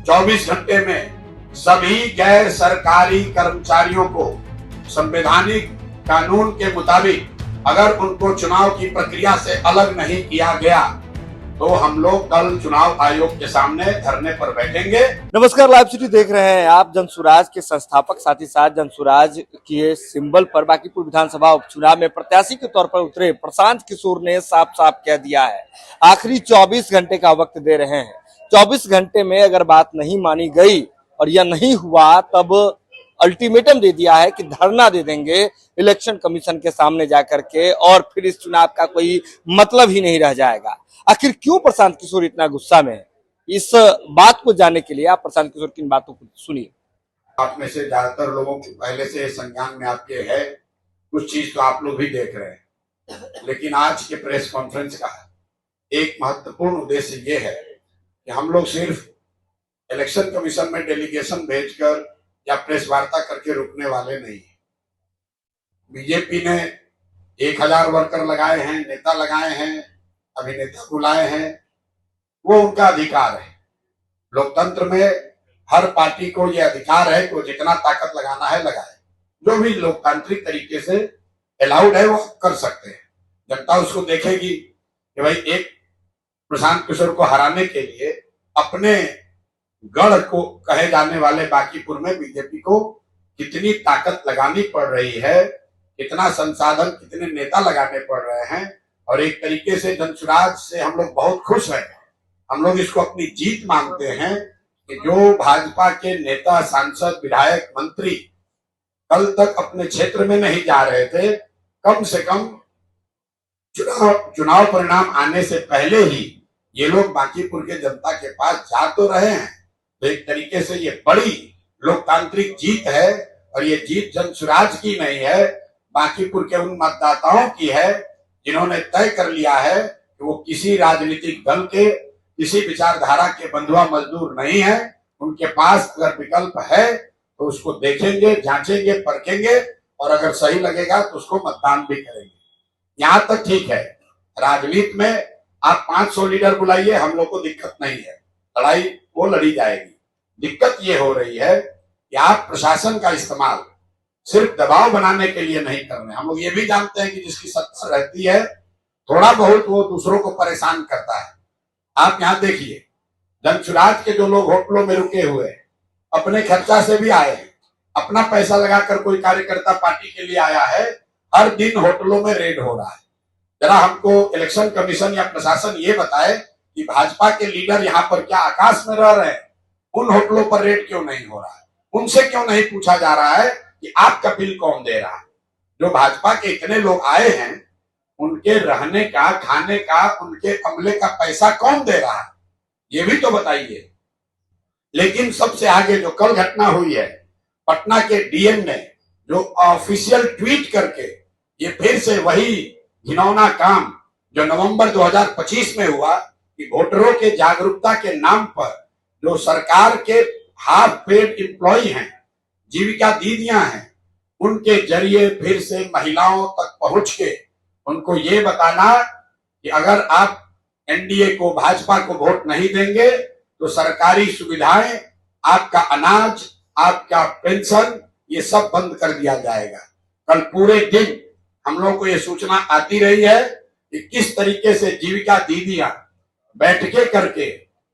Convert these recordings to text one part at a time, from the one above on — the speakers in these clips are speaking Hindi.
24 घंटे में सभी गैर सरकारी कर्मचारियों को संवैधानिक कानून के मुताबिक अगर उनको चुनाव की प्रक्रिया से अलग नहीं किया गया तो हम लोग कल चुनाव आयोग के सामने धरने पर बैठेंगे। नमस्कार, लाइव सिटी देख रहे हैं आप। जनसुराज के संस्थापक साथ ही साथ जनसुराज के सिंबल पर बांकीपुर विधानसभा उपचुनाव में प्रत्याशी के तौर पर उतरे प्रशांत किशोर ने साफ साफ कह दिया है, आखिरी 24 घंटे का वक्त दे रहे हैं। 24 घंटे में अगर बात नहीं मानी गई और यह नहीं हुआ तब अल्टीमेटम दे दिया है कि धरना दे देंगे इलेक्शन कमीशन के सामने जाकर के, और फिर इस चुनाव का कोई मतलब ही नहीं रह जाएगा। आखिर क्यों प्रशांत किशोर इतना गुस्सा में है, इस बात को जानने के लिए आप प्रशांत किशोर की इन बातों को सुनिए। आप में से ज्यादातर लोगों को पहले से संज्ञान में आपके है, कुछ चीज तो आप लोग भी देख रहे हैं, लेकिन आज के प्रेस कॉन्फ्रेंस का एक महत्वपूर्ण उद्देश्य ये है कि हम लोग सिर्फ इलेक्शन कमीशन में डेलीगेशन भेजकर या प्रेस वार्ता करके रुकने वाले नहीं है। बीजेपी ने 1000 वर्कर लगाए हैं, नेता लगाए हैं, अभिनेता बुलाए हैं, वो उनका अधिकार है। लोकतंत्र में हर पार्टी को यह अधिकार है कि वो जितना ताकत लगाना है लगाए, जो भी लोकतांत्रिक तरीके से अलाउड है वो कर सकते हैं। जनता उसको देखेगी कि भाई एक प्रशांत किशोर को हराने के लिए अपने गढ़ को कहे जाने वाले बांकीपुर में बीजेपी को कितनी ताकत लगानी पड़ रही है, कितना संसाधन, कितने नेता लगाने पड़ रहे हैं। और एक तरीके से जनसुराज से हम लोग बहुत खुश हैं। हम लोग इसको अपनी जीत मानते हैं कि जो भाजपा के नेता, सांसद, विधायक, मंत्री कल तक अपने क्षेत्र में नहीं जा रहे थे, कम से कम चुनाव परिणाम आने से पहले ही ये लोग बांकीपुर के जनता के पास जा तो रहे हैं। तो एक तरीके से ये बड़ी लोकतांत्रिक जीत है, और ये जीत जनसुराज की नहीं है, बांकीपुर के उन मतदाताओं की है जिन्होंने तय कर लिया है कि वो किसी राजनीतिक दल के, किसी विचारधारा के बंधुआ मजदूर नहीं है। उनके पास अगर विकल्प है तो उसको देखेंगे, जांचेंगे, परखेंगे, और अगर सही लगेगा तो उसको मतदान भी करेंगे। यहाँ तक ठीक है, राजनीति में आप 500 लीडर बुलाइए, हम लोग को दिक्कत नहीं है, लड़ाई वो लड़ी जाएगी। दिक्कत ये हो रही है कि आप प्रशासन का इस्तेमाल सिर्फ दबाव बनाने के लिए नहीं कर रहे। हम लोग ये भी जानते हैं कि जिसकी सत्ता रहती है थोड़ा बहुत वो दूसरों को परेशान करता है। आप यहाँ देखिए, जनसुराज के जो लोग होटलों में रुके हुए हैं, अपने खर्चा से भी आए हैं, अपना पैसा लगाकर कोई कार्यकर्ता पार्टी के लिए आया है, हर दिन होटलों में रेड हो रहा है। जरा हमको इलेक्शन कमीशन या प्रशासन ये बताए कि भाजपा के लीडर यहाँ पर क्या आकाश में रह रहे हैं? उन होटलों पर रेड क्यों नहीं हो रहा है? उनसे क्यों नहीं पूछा जा रहा है कि आपका बिल कौन दे रहा है? जो भाजपा के इतने लोग आए हैं, उनके रहने का, खाने का, उनके अमले का पैसा कौन दे रहा है? ये भी तो बताइए। लेकिन सबसे आगे जो कल घटना हुई है, पटना के डीएम ने जो ऑफिशियल ट्वीट करके ये फिर से वही घिनौना काम जो नवंबर 2025 में हुआ कि वोटरों के जागरूकता के नाम पर जो सरकार के हाफ पेड एम्प्लॉय हैं, जीविका दीदियां हैं, उनके जरिए फिर से महिलाओं तक पहुंच के उनको ये बताना कि अगर आप एनडीए को, भाजपा को वोट नहीं देंगे तो सरकारी सुविधाएं, आपका अनाज, आपका पेंशन, ये सब बंद कर दिया जाएगा। कल पूरे दिन हम लोग को ये सूचना आती रही है कि किस तरीके से जीविका दीदियां बैठके करके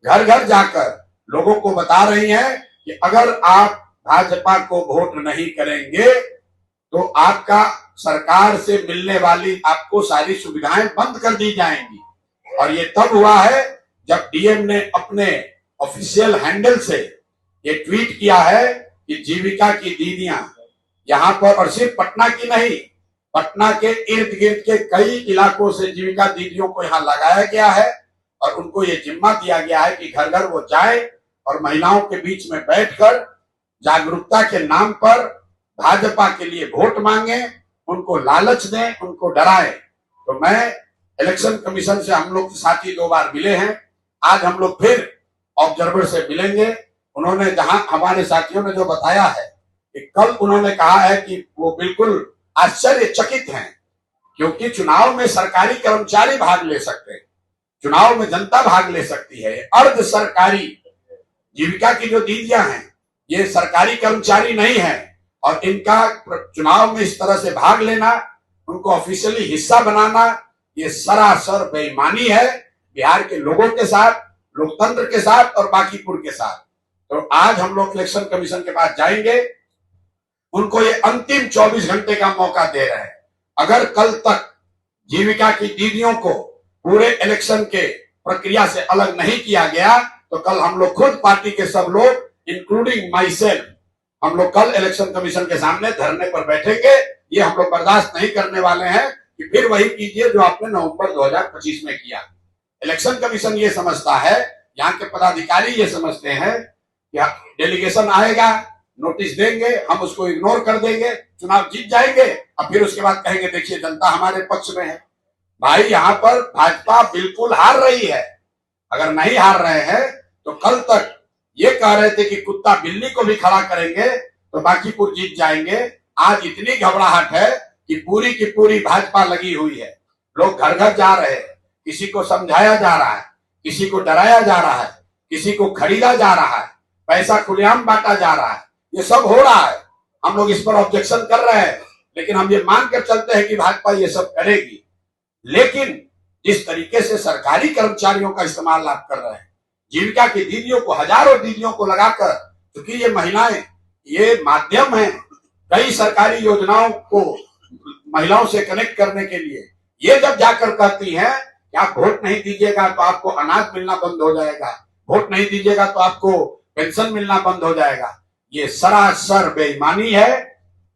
घर घर जाकर लोगों को बता रही हैं कि अगर आप भाजपा को वोट नहीं करेंगे तो आपका सरकार से मिलने वाली आपको सारी सुविधाएं बंद कर दी जाएंगी। और ये तब हुआ है जब डीएम ने अपने ऑफिशियल हैंडल से ये ट्वीट किया है कि जीविका की दीदियां यहाँ पर, और सिर्फ पटना की नहीं, पटना के इर्द गिर्द के कई इलाकों से जीविका दीदियों को यहाँ लगाया गया है, और उनको ये जिम्मा दिया गया है कि घर घर वो जाए और महिलाओं के बीच में बैठकर जागरूकता के नाम पर भाजपा के लिए वोट मांगे, उनको लालच दें, उनको डराएं। तो मैं इलेक्शन कमीशन से, हम लोग साथी 2 बार मिले हैं, आज हम लोग फिर ऑब्जर्वर से मिलेंगे। उन्होंने, जहां हमारे साथियों ने जो बताया है कि कल उन्होंने कहा है कि वो बिल्कुल आश्चर्यचकित हैं, क्योंकि चुनाव में सरकारी कर्मचारी भाग ले सकते हैं, चुनाव में जनता भाग ले सकती है, अर्ध सरकारी जीविका की जो दीदियां हैं ये सरकारी कर्मचारी नहीं है और इनका चुनाव में इस तरह से भाग लेना, उनको ऑफिशियली हिस्सा बनाना, ये सरासर बेईमानी है बिहार के लोगों के साथ, लोकतंत्र के साथ और बांकीपुर के साथ। तो आज हम लोग इलेक्शन कमीशन के पास जाएंगे, उनको ये अंतिम 24 घंटे का मौका दे रहे हैं। अगर कल तक जीविका की दीदियों को पूरे इलेक्शन के प्रक्रिया से अलग नहीं किया गया तो कल हम लोग खुद पार्टी के सब लोग इंक्लूडिंग माई सेल्फ, हम लोग कल इलेक्शन कमीशन के सामने धरने पर बैठेंगे। ये हम लोग बर्दाश्त नहीं करने वाले हैं कि फिर वही कीजिए जो आपने नवंबर 2025 में किया। इलेक्शन कमीशन ये समझता है, यहाँ के पदाधिकारी ये समझते हैं कि डेलीगेशन आएगा, नोटिस देंगे, हम उसको इग्नोर कर देंगे, चुनाव जीत जाएंगे और फिर उसके बाद कहेंगे देखिए जनता हमारे पक्ष में है। भाई यहाँ पर भाजपा बिल्कुल हार रही है। अगर नहीं हार रहे हैं तो कल तक ये कह रहे थे कि कुत्ता बिल्ली को भी खड़ा करेंगे तो बांकीपुर जीत जाएंगे। आज इतनी घबराहट है कि पूरी की पूरी भाजपा लगी हुई है। लोग घर घर जा रहे हैं, किसी को समझाया जा रहा है, किसी को डराया जा रहा है, किसी को खरीदा जा रहा है, पैसा खुलेआम बांटा जा रहा है, ये सब हो रहा है। हम लोग इस पर ऑब्जेक्शन कर रहे हैं, लेकिन हम ये मान कर चलते हैं कि भाजपा ये सब करेगी। लेकिन जिस तरीके से सरकारी कर्मचारियों का इस्तेमाल आप कर रहे हैं, जीविका की दीदियों को, हजारों दीदियों को लगाकर, क्योंकि ये महिलाएं ये माध्यम है कई सरकारी योजनाओं को महिलाओं से कनेक्ट करने के लिए, ये जब जाकर कहती हैं कि आप वोट नहीं दीजिएगा तो आपको अनाज मिलना बंद हो जाएगा, वोट नहीं दीजिएगा तो आपको पेंशन मिलना बंद हो जाएगा, ये सरासर बेईमानी है।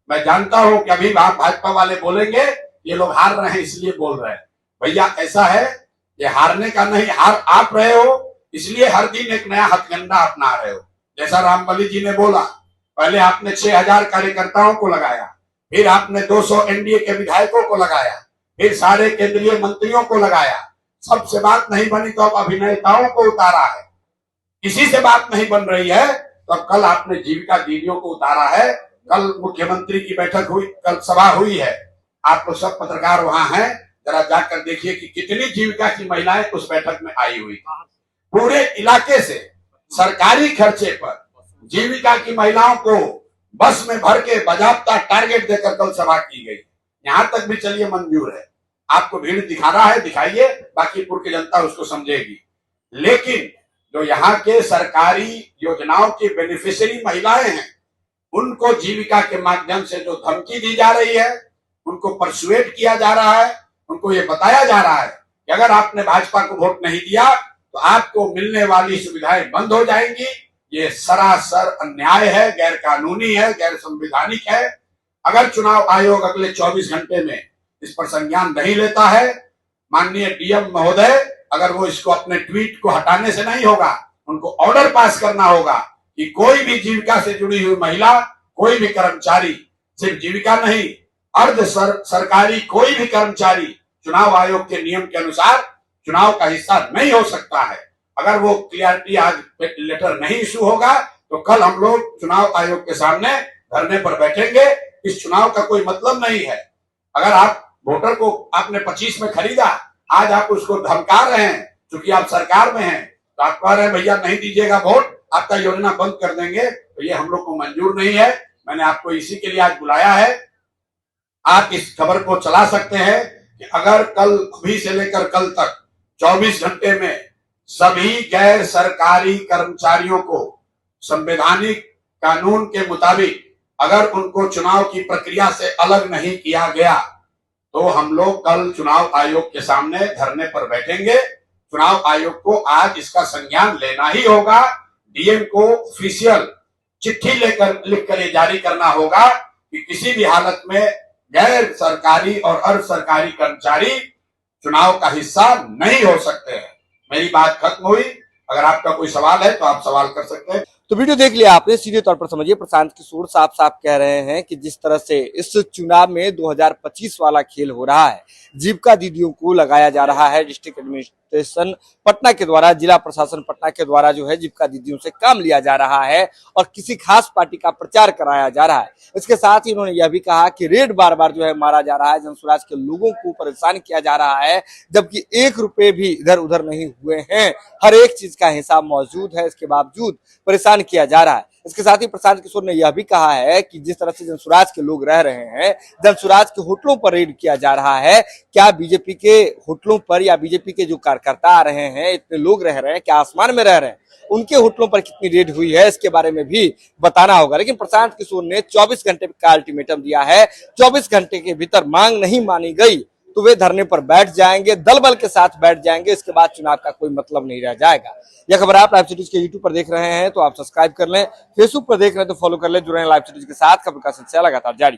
मैं जानता हूं कि अभी आप भाजपा वाले बोलेंगे ये लोग हार रहे हैं इसलिए बोल रहे हैं। भैया ऐसा है, ये हारने का नहीं, हार आप रहे हो इसलिए हर दिन एक नया हथकंडा अपना रहे हो। जैसा रामबली जी ने बोला, पहले आपने 6000 कार्यकर्ताओं को लगाया, फिर आपने 200 एनडीए के विधायकों को लगाया, फिर सारे केंद्रीय मंत्रियों को लगाया, सबसे बात नहीं बनी तो अब अभिनेताओं को उतारा है। किसी से बात नहीं बन रही है तो अब कल आपने जीविका दीदियों को उतारा है। कल मुख्यमंत्री की बैठक हुई, कल सभा हुई है, आप लोग सब पत्रकार वहां हैं, जरा जाकर देखिए कि कितनी जीविका की महिलाएं उस बैठक में आई हुई। पूरे इलाके से सरकारी खर्चे पर जीविका की महिलाओं को बस में भर के बाजाबता टारगेट देकर कल सभा की गई। यहां तक भी चलिए मंजूर है, आपको भीड़ दिखा रहा है दिखाइए, बांकीपुर की जनता उसको समझेगी। लेकिन जो यहाँ के सरकारी योजनाओं की बेनिफिशियरी महिलाएं हैं, उनको जीविका के माध्यम से जो धमकी दी जा रही है, उनको परसुएट किया जा रहा है, उनको ये बताया जा रहा है कि अगर आपने भाजपा को वोट नहीं दिया तो आपको मिलने वाली सुविधाएं बंद हो जाएंगी। ये सरासर अन्याय है, गैर कानूनी है, गैर संवैधानिक है। अगर चुनाव आयोग अगले 24 घंटे में इस पर संज्ञान नहीं लेता है, माननीय डीएम महोदय, अगर वो इसको अपने ट्वीट को हटाने से नहीं होगा, उनको ऑर्डर पास करना होगा कि कोई भी जीविका से जुड़ी हुई महिला, कोई भी कर्मचारी, सिर्फ जीविका नहीं, अर्ध सरकारी कोई भी कर्मचारी चुनाव आयोग के नियम के अनुसार चुनाव का हिस्सा नहीं हो सकता है। अगर वो क्लियरिटी आज लेटर नहीं इशू होगा तो कल हम लोग चुनाव आयोग के सामने धरने पर बैठेंगे। इस चुनाव का कोई मतलब नहीं है। अगर आप वोटर को आपने 25 में खरीदा, आज आप उसको धमका रहे हैं, क्योंकि आप सरकार में हैं, तो आप कह रहे हैं भैया नहीं दीजिएगा वोट, आपका योजना बंद कर देंगे, तो ये हम लोग को मंजूर नहीं है। मैंने आपको इसी के लिए आज बुलाया है। आप इस खबर को चला सकते हैं कि अगर कल अभी से लेकर कल तक 24 घंटे में सभी गैर सरकारी कर्मचारियों को संवैधानिक कानून के मुताबिक अगर उनको चुनाव की प्रक्रिया से अलग नहीं किया गया तो हम लोग कल चुनाव आयोग के सामने धरने पर बैठेंगे। चुनाव आयोग को आज इसका संज्ञान लेना ही होगा। डीएम को ऑफिशियल चिट्ठी लिखकर ये जारी करना होगा कि किसी भी हालत में गैर सरकारी और अर्ध सरकारी कर्मचारी चुनाव का हिस्सा नहीं हो सकते हैं। मेरी बात खत्म हुई। अगर आपका कोई सवाल है तो आप सवाल कर सकते हैं। तो वीडियो देख लिया आपने, सीधे तौर पर समझिए प्रशांत किशोर साफ साफ कह रहे हैं कि जिस तरह से इस चुनाव में 2025 वाला खेल हो रहा है, जीविका दीदियों को लगाया जा रहा है डिस्ट्रिक्ट एडमिनिस्ट्रेशन पटना के द्वारा, जिला प्रशासन पटना के द्वारा जो है जीविका दीदियों से काम लिया जा रहा है और किसी खास पार्टी का प्रचार कराया जा रहा है। इसके साथ ही उन्होंने यह भी कहा कि रेड बार बार जो है मारा जा रहा है, जनसुराज के लोगों को परेशान किया जा रहा है, जबकि 1 रुपए भी इधर उधर नहीं हुए हैं, हर एक चीज का हिसाब मौजूद है, इसके बावजूद परेशान किया जा रहा है। इसके साथ ही प्रशांत किशोर ने यह भी कहा है कि जिस तरह से जनसुराज के लोग रह रहे हैं, जनसुराज के होटलों पर रेड किया जा रहा है, क्या बीजेपी के होटलों पर या बीजेपी के जो कार्यकर्ता आ रहे हैं, इतने लोग रह रहे हैं, क्या आसमान में रह रहे हैं, उनके होटलों पर कितनी रेड हुई है, इसके बारे में भी बताना होगा। लेकिन प्रशांत किशोर ने 24 घंटे का अल्टीमेटम दिया है, 24 घंटे के भीतर मांग नहीं मानी गई तो वे धरने पर बैठ जाएंगे, दल बल के साथ बैठ जाएंगे, इसके बाद चुनाव का कोई मतलब नहीं रह जाएगा। यह खबर आप लाइव सिटीज के यूट्यूब पर देख रहे हैं तो आप सब्सक्राइब कर लें, फेसबुक पर देख रहे हैं तो फॉलो कर लें, जुड़े हैं लाइव सिटीज के साथ, खबर का सिलसिला लगातार जारी।